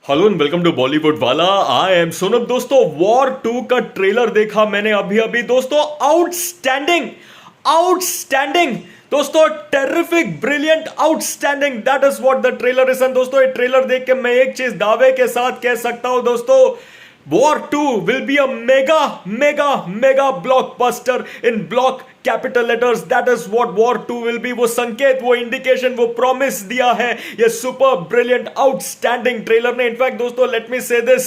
Hello and welcome to Bollywood वाला। I am Sonam. दोस्तों war 2 का ट्रेलर देखा मैंने अभी अभी। दोस्तों आउटस्टैंडिंग, आउटस्टैंडिंग दोस्तों, terrific, brilliant, outstanding, that is what the trailer is. And दोस्तों ये ट्रेलर देख के मैं एक चीज दावे के साथ कह सकता हूं दोस्तों, War 2 will be a mega blockbuster in block capital letters. That is what war 2 will B. वो संकेत, वो इंडिकेशन, वो प्रॉमिस दिया है ये सुपर ब्रिलियंट आउटस्टैंडिंग ट्रेलर ने। इनफैक्ट दोस्तों लेट मी से this,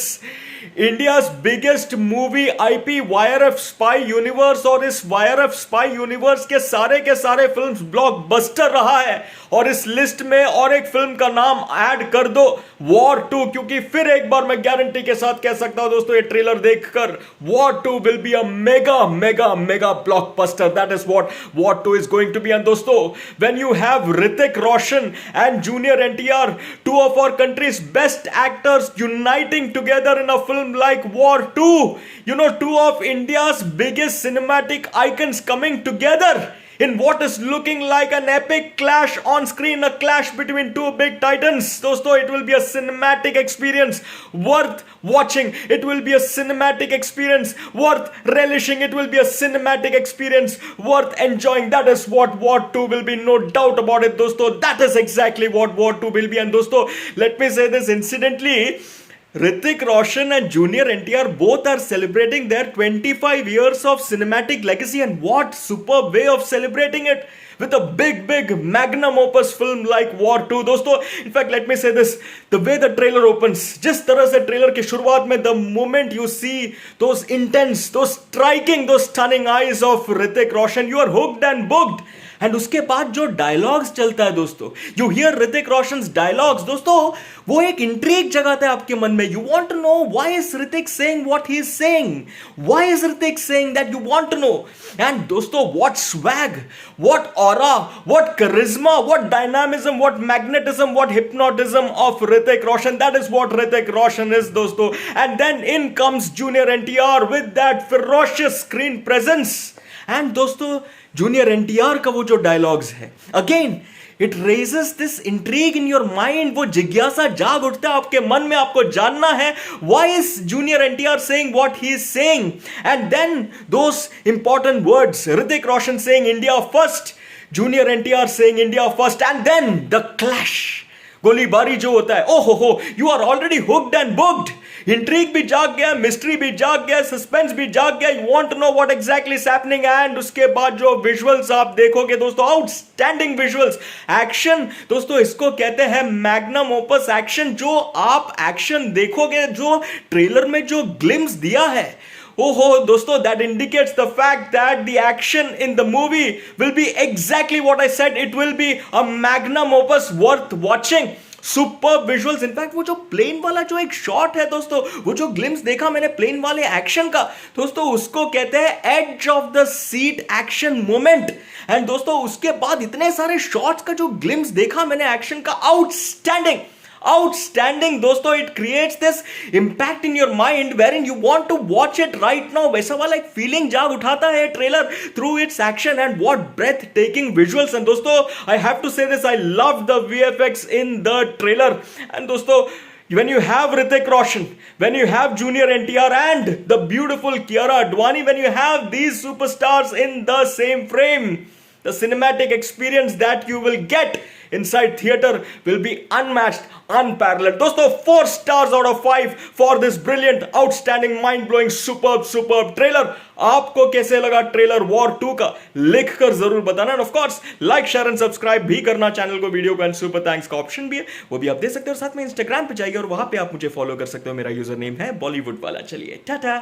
India's biggest movie IP YRF spy universe, और इस वाईआरएफ स्पाई यूनिवर्स के सारे फिल्म्स ब्लॉकबस्टर रहा है। और इस लिस्ट में और एक फिल्म का नाम ऐड कर दो, वॉर 2, क्योंकि फिर एक बार मैं गारंटी के साथ कह सकता हूं दोस्तों ये ट्रेलर देखकर, war 2 will be a mega blockbuster. That is what war 2 is going to be. And दोस्तों when you have Hrithik Roshan and junior NTR, two of our country's best actors uniting together in a film like War 2, you know, two of India's biggest cinematic icons coming together in what is looking like an epic clash on screen, a clash between two big titans. Dosto, it will be a cinematic experience worth watching. It will be a cinematic experience worth relishing. It will be a cinematic experience worth enjoying. That is what War 2 will be, no doubt about it dosto. That is exactly what War 2 will be. And dosto, let me say this incidentally, Hrithik Roshan and Junior NTR both are celebrating their 25 years of cinematic legacy, and what superb way of celebrating it with a big magnum opus film like War 2 दोस्तों। In fact let me say this, the way the trailer opens, जिस तरह से trailer की शुरुआत में, the moment you see those intense, those striking, those stunning eyes of Hrithik Roshan, you are hooked and booked। And उसके बाद जो dialogues चलता है दोस्तों, you hear Hrithik Roshan's dialogues दोस्तों, वो एक इंट्रीग जगाता है आपके मन में। You want to know why is Hrithik saying what he is saying, why is Hrithik saying that, you want to know. And दोस्तों what swag, what aura, what charisma, what dynamism, what magnetism, what hypnotism of Hrithik Roshan, that is what Hrithik Roshan is दोस्तों। And then in comes junior NTR with that ferocious screen presence. And दोस्तों junior NTR का वो जो dialogues है, again it raises this intrigue in your mind. वो जिज्ञासा जाग उठता है आपके मन में, आपको जानना है why is junior NTR saying what he is saying. And then those important words, Hrithik Roshan saying India first, junior NTR saying India first, and then the clash, गोलीबारी जो होता है, ओहो हो, you are already hooked and booked. Intrigue भी जाग गया, mystery भी जाग गया, सस्पेंस भी जाग गया, you want to know what exactly is happening. And उसके बाद जो विजुअल्स आप देखोगे दोस्तों, आउटस्टैंडिंग विजुअल्स, एक्शन दोस्तों, इसको कहते हैं मैग्नम ओपस एक्शन। जो आप एक्शन देखोगे, जो ट्रेलर में जो ग्लिम्स दिया है, ओहो दोस्तों, that indicates the fact that the action in the movie will be exactly what I said. It will be a magnum opus worth watching. Super visuals. In fact वो जो प्लेन वाला जो एक शॉट है दोस्तों, वो जो ग्लिम्स देखा मैंने प्लेन वाले एक्शन का दोस्तों, उसको कहते हैं edge of the seat action moment. And दोस्तों उसके बाद इतने सारे शॉट्स का जो ग्लिम्स देखा मैंने एक्शन का, आउटस्टैंडिंग, आउटस्टैंडिंग दोस्तों। It creates this impact in your mind where in you want to watch it right now. वैसा वाला एक फीलिंग जाग उठाता है trailer through its action and what breath taking visuals. And दोस्तों I have to say this, I love the VFX in the trailer. And दोस्तों when you have Hrithik Roshan, when you have Junior NTR and the beautiful Kiara Advani, when you have these superstars in the same frame, the cinematic experience that you will get inside theater will be unmatched, unparalleled. दोस्तों 4 stars out of 5 for this brilliant, outstanding, mind-blowing, superb trailer. आपको कैसे लगा trailer War 2 का, लिख कर जरूर बताना। End of course like, share and subscribe भी करना चैनल को, वीडियो को। एंड सुपर थैंक्स का ऑप्शन भी है, वो भी आप दे सकते हो। और साथ में इंस्टाग्राम पे जाइए और वहां पे आप मुझे फॉलो कर सकते हो, मेरा यूजर नेम है बॉलीवुड वाला। चलिए टाटा।